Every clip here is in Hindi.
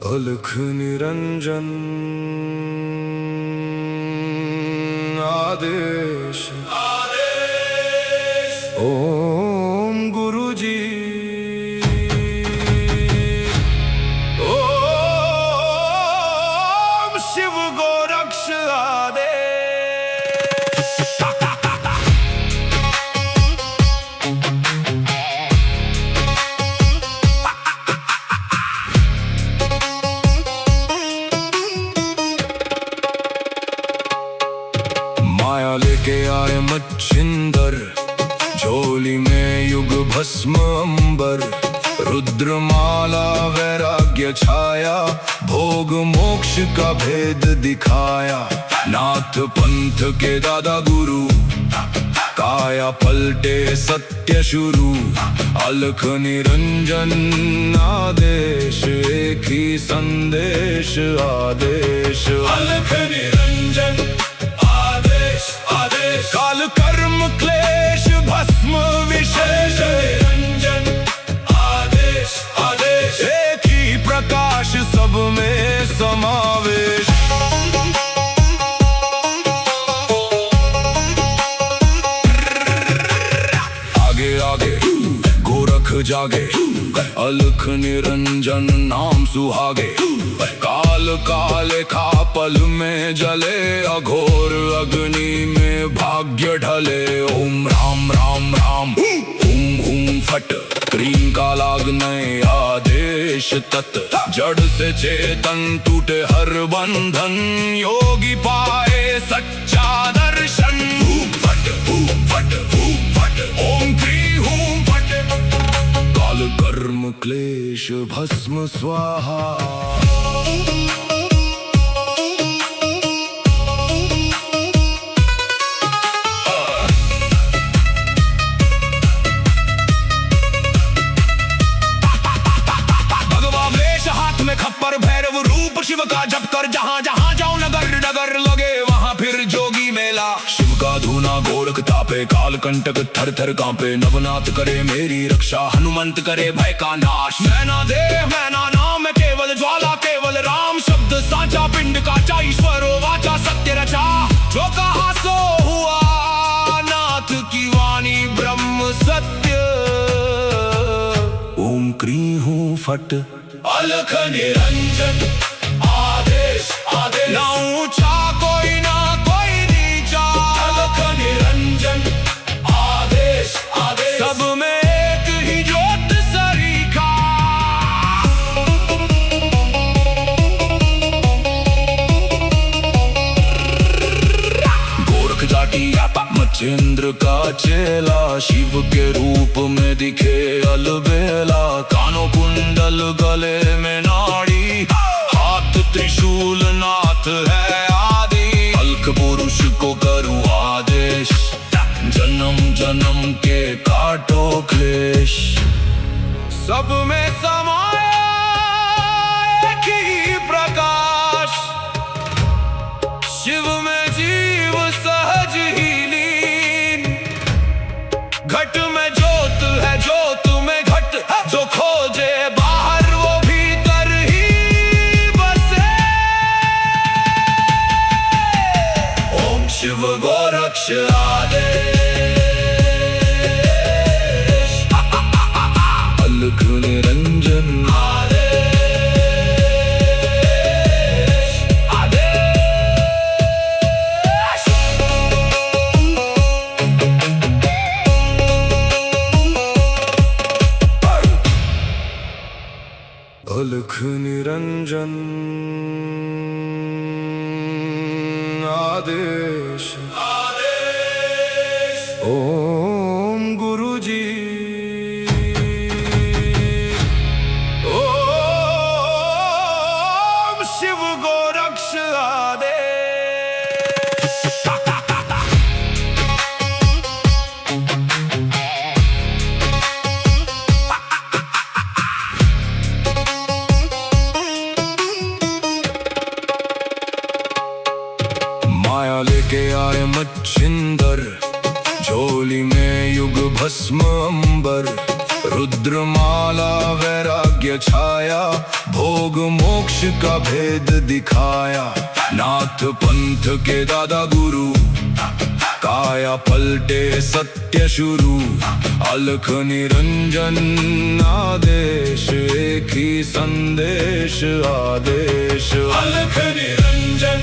अलख निरंजन आदेश ओम गुरुजी ओम शिव गोरक्ष आदेश। माया लेके आए मच्छिंदर, झोली में युग भस्म अंबर। रुद्रमाला वैराग्य छाया, भोग मोक्ष का भेद दिखाया। नाथ पंथ के दादा गुरु, काया पलटे सत्य शुरू। अलख निरंजन आदेश, एक ही संदेश आदेश। अलख निरंजन काल कर्म क्लेश भस्म विशेष। निरंजन आदेश आदेश, एक ही प्रकाश सब में समावेश। आगे आगे गोरख जागे, अलख निरंजन नाम सुहागे। काल काले खा पल में जले, अघोर अग्नि में भाग्य ढले। ओम राम राम राम हुम हुम फट, क्रीम का लागने आदेश तत्। जड़ से चेतन टूटे हर बंधन, योगी पाए सच्चा दर्शन। हुम फट ओम क्री हुम फट, काल कर्म क्लेश भस्म स्वाहा। खप्पर भैरव रूप शिव का जप कर, जहाँ जहाँ जाओ नगर नगर लगे वहाँ फिर जोगी मेला। शिव का धूना गोरख तापे, काल कंटक थर थर कांपे। नवनाथ करे मेरी रक्षा, हनुमंत करे भय का नाश। मैना देह मैना नाम केवल ज्वाला, केवल राम शब्द साचा। पिंड काचा ईश्वरो वाचा, सत्य रचा। जो कहा सो हुआ, नाथ की वाणी ब्रह्म सत्य। ओम क्री हूँ फट, अलख निरंजन आदेश आदेश। ना ऊंचा कोई ना कोई नीचा, अलख निरंजन आदेश आदेश। सब में एक ही ज्योत सरीखा। गोरख जाटी मच्छिंद्र का चेला, शिव के रूप में दिखे अलबेला। कानों कुंडल गले में नाड़ी, हाथ त्रिशूल नाथ है आदि। अलख पुरुष को करूं आदेश, जन्म जन्म के काटो क्लेश। सब में समाया एक ही प्रकाश, शिव में जीव सहज ही लीन। घट में ज्योत है, ज्योत में घट। जो खोजे बाहर वो भीतर ही बसे। ओम शिव गोरक्ष आदेश, अलख निरंजन आदेश आदेश। अलख निरंजन आदेश ओम गुरुजी ओम शिव गोरक्ष आदेश। माया लेके आए मच्छिंदर, झोली में युग भस्म अंबर। रुद्रमाला वैराग्य छाया, भोग मोक्ष का भेद दिखाया। नाथ पंथ के दादा गुरु, काया पलटे सत्य शुरू। अलख निरंजन आदेश, एक ही संदेश आदेश। अलख निरंजन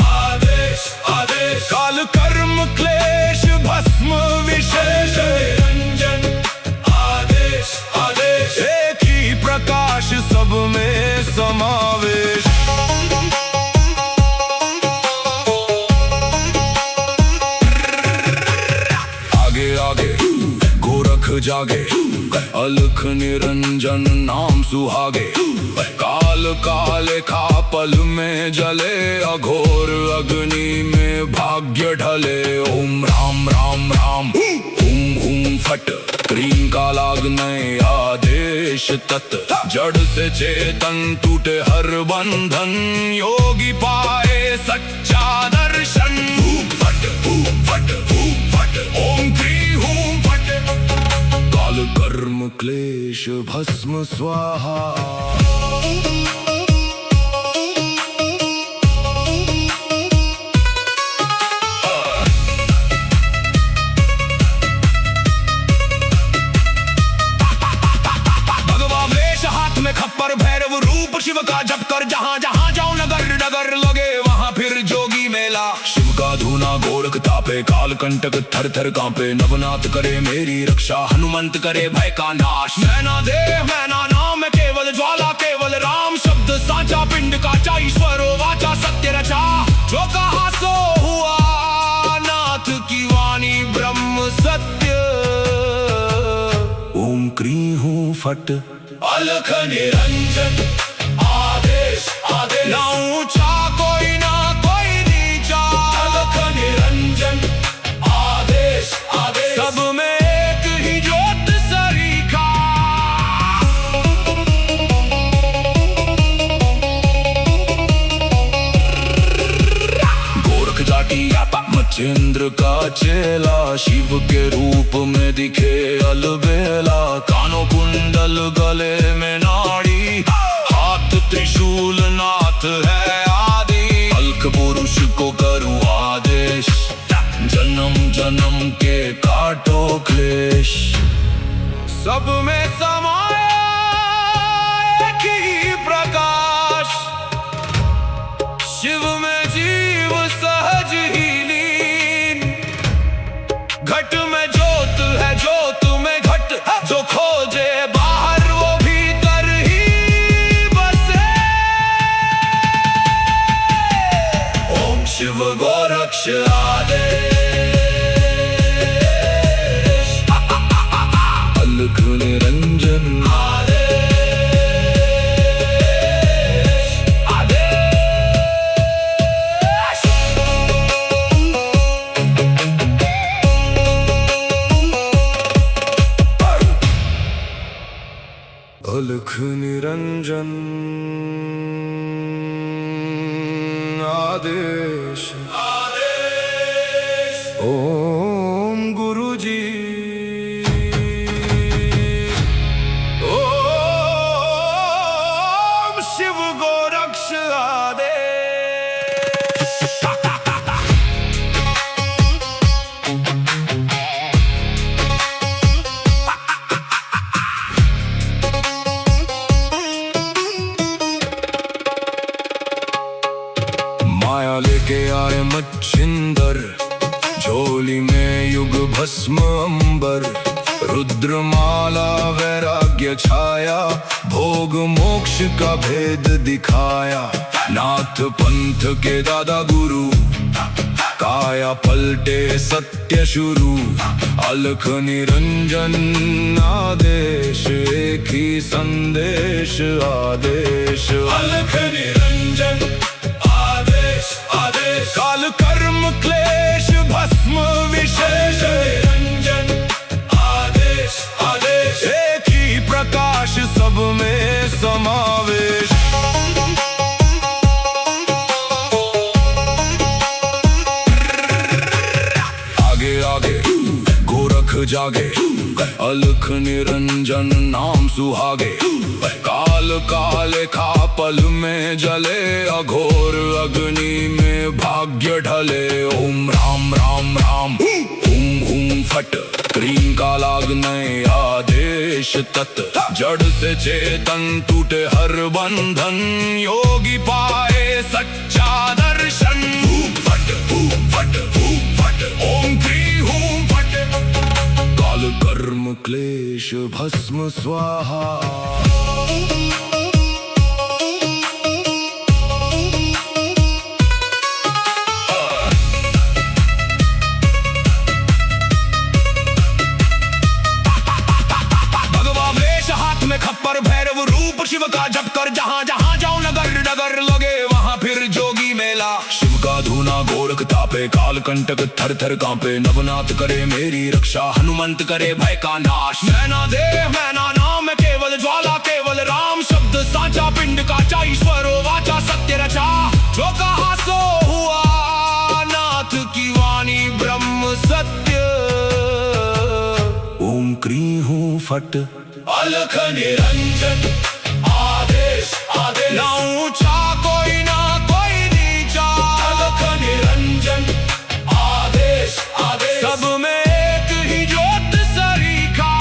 आदेश आदेश, काल कर्म क्लेश भस्म विशेष। निरंजन आदेश आदेश, एक ही प्रकाश सब में समावेश। आगे आगे गोरख जागे, अलख निरंजन नाम सुहागे। काल काले खा पल में जले, अघोर अग्नि में भाग्य ढले। ओम राम राम राम, हुम हुम फट, क्रीम का लागने आदेश तत्। जड़ से चेतन टूटे हर बंधन, योगी पाए सच्चा दर्शन। फट फट फट, ओम क्री हूं फट, काल कर्म क्लेश भस्म स्वाहा। खप्पर भैरव रूप शिव का जप कर, जहाँ जहाँ जाऊं नगर नगर लगे वहाँ फिर जोगी मेला। शिव का धूना गोरख तापे, काल कंटक थर थर कांपे। नवनाथ करे मेरी रक्षा, हनुमंत करे भय का नाश। मैं ना देह मैं ना नाम, मैं केवल ज्वाला केवल राम। शब्द साचा पिंड काचा, ईश्वरो वाचा सत्य रचा। जो कहा सो हुआ, नाथ की वाणी ब्रह्म सत्य। ओम क्री हूं फट, अलख निरंजन आदेश आदेश। ना ऊंचा कोई ना कोई नीचा, अलख निरंजन आदेश आदेश। सब में एक ही ज्योत सरीखा। गोरख जाटी मच्छिंद्र का चेला, शिव के रूप में दिखे अलबेला। कानों कुंडल गले में नाड़ी, हाथ त्रिशूल नाथ है आदि। अलख पुरुष को करूं आदेश, जन्म जन्म के काटो क्लेश। सब में समाया एक ही प्रकाश, शिव में जीव सहज ही लीन। घट में ज्योत है ज्योत में घट, जो खोजे बाहर वो भीतर ही बसे। ओम शिव गोरक्ष आदेश, अलख निरंजन आदेश आदेश। अलख निरंजन आदेश आदेश। ओम गुरु जी, ओम शिव गोरक्ष आदेश। माया लेके आए मच्छिंदर, झोली में युग भस्म अंबर। रुद्रमाला वैराग्य छाया, भोग मोक्ष का भेद दिखाया। नाथ पंथ के दादा गुरु, काया पलटे सत्य शुरू। अलख निरंजन आदेश, एक ही संदेश आदेश। अलख निरंजन आदेश आदेश, काल कर्म क्लेश भस्म विशेष। निरंजन आदेश आदेश, एक ही प्रकाश सब में समावेश। आगे आगे गोरख जागे, अलख निरंजन नाम सुहागे। काल काले खा पल में जले, अघोर अग्नि में भाग्य ढले। ओम राम राम राम हुम हुम फट, क्रीम का लागने आदेश तत्। जड़ से चेतन टूटे हर बंधन, योगी पाए सच्चा दर्शन। फट फट फट, ओम क्री हूं फट, काल कर्म क्लेश भस्म स्वाहा। खप्पर भैरव रूप शिव का जप कर, जहाँ जहाँ जाओ नगर नगर लगे वहाँ फिर जोगी मेला। शिव का धूना गोरख तापे, काल कंटक थर थर कांपे। नवनाथ करे मेरी रक्षा, हनुमंत करे भय का नाश। मैना देह मैना नाम केवल ज्वाला, केवल राम शब्द साचा। पिंड काचा ईश्वरो वाचा, सत्य रचा। जो कहा सो हुआ, नाथ की वाणी ब्रह्म सत्य। ओम क्री हूं फट, अलख निरंजन आदेश आदेश। ना ऊंचा कोई ना कोई नीचा, अलख निरंजन आदेश आदेश। सब में एक ही ज्योत सरीखा।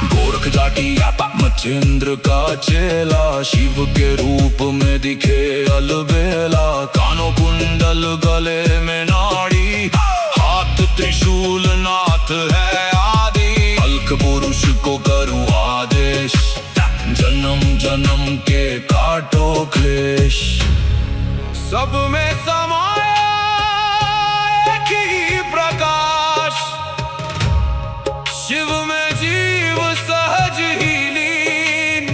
गोरख जाटी मचेंद्र का चेला, शिव के रूप में दिखे अलबेला। कानों कुंडल गले में नाड़ी, हाथ त्रिशूल नाथ है आदि। अलख पुरुष को करूं आदेश, जन्म जन्म के काटो क्लेश। सब में समाया एक ही प्रकाश, शिव में जीव सहज ही लीन।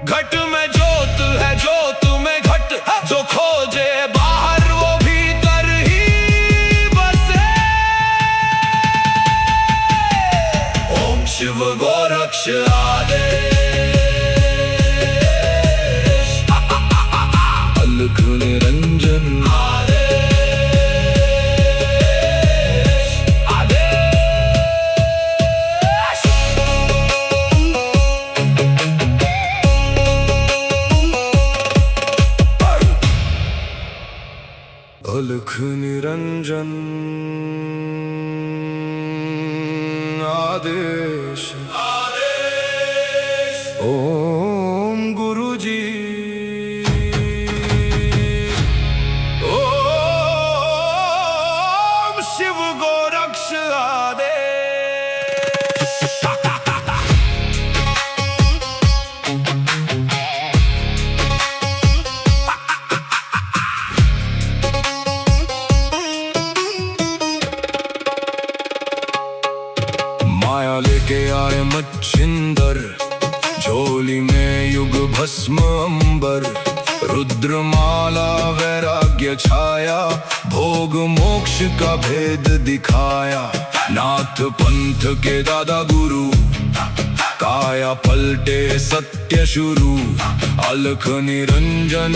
घट में ज्योत है, ज्योत में घट। जो खोजे बाहर वो भीतर ही बसे। ओम शिव गोरक्ष आदेश। अलख निरंजन अलख निरंजन आदेश आदेश। ओम गुरु जी। ओम शिव गोरक्ष आदेश। माया लेके आए मच्छिंदर, झोली में युग भस्म अंबर। रुद्रमाला वैराग्य छाया, भोग मोक्ष का भेद दिखाया। नाथ पंथ के दादा गुरु, काया पलटे सत्य शुरू। अलख निरंजन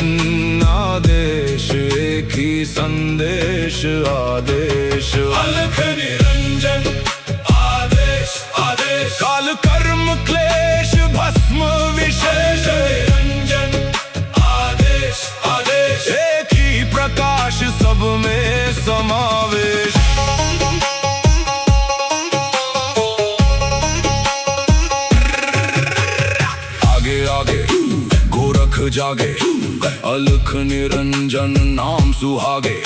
आदेश, एक ही संदेश आदेश। अलख निरंजन आदेश आदेश। काल कर्म क्लेश भस्म विशेष। निरंजन आदेश आदेश। एक ही प्रकाश सब में समावेश। आगे आगे गोरख जागे, अलख निरंजन नाम सुहागे।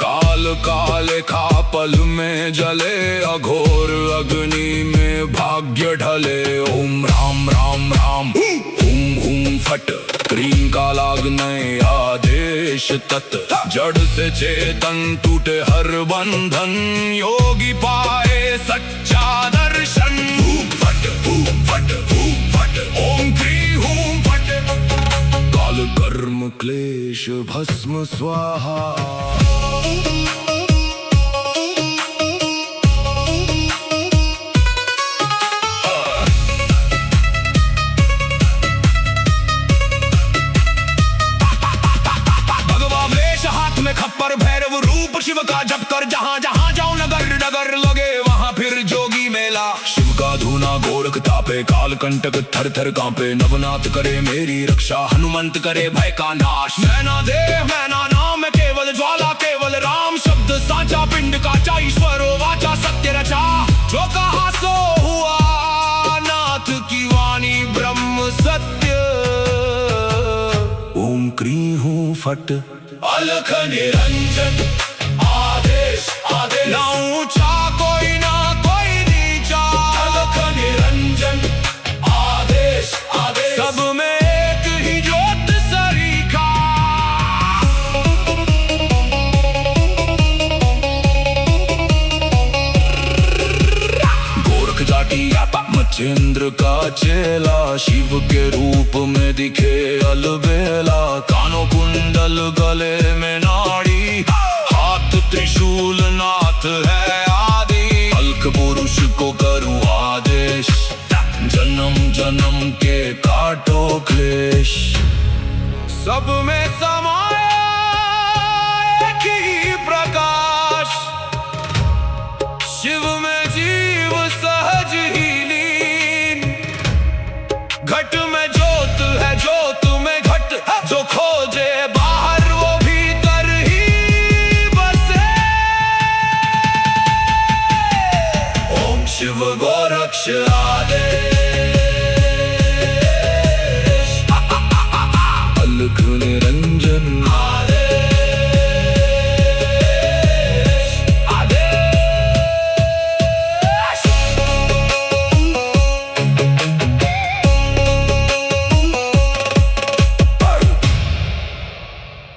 काल काले खा पल में जले, अघोर अग्नि में भाग्य ढले। ओम राम राम राम हुम हुम फट, क्रीम का लागने आदेश तत्। जड़ से चेतन टूटे हर बंधन, योगी पाए सच्चा दर्शन। फट फट फट, ओम क्री हूं फट, काल कर्म क्लेश भस्म स्वाहा। कांपे काल कंटक थर थर कांपे नवनाथ करे मेरी रक्षा हनुमंत करे भय का नाश मैना देव मैना नाम है केवल ज्वाला केवल राम शब्द साचा पिंड काचा ईश्वरो वाचा सत्य रचा जो कहा सो हुआ नाथ की वाणी ब्रह्म सत्य ओम क्री हूँ फट अलख निरंजन आदेश आदेश ना ऊंचा कोई ना कोई नीचा अलख निरंजन आदेश आदेश सब में एक ही ज्योत सरीखा गोरख जाटी मच्छिंद्र का चेला शिव के रूप में दिखे अलबेला कानों कुंडल गले में नाड़ी हाथ त्रिशूल नाथ है आदि अलख पुरुष को करूँ आदेश जन्म जन्म के काटो क्लेश सब में समाया एक ही प्रकाश शिव में जीव सहज ही लीन घट में ज्योत है ज्योत में घट जो खोजे बाहर वो भीतर ही बसे ओम शिव गोरक्ष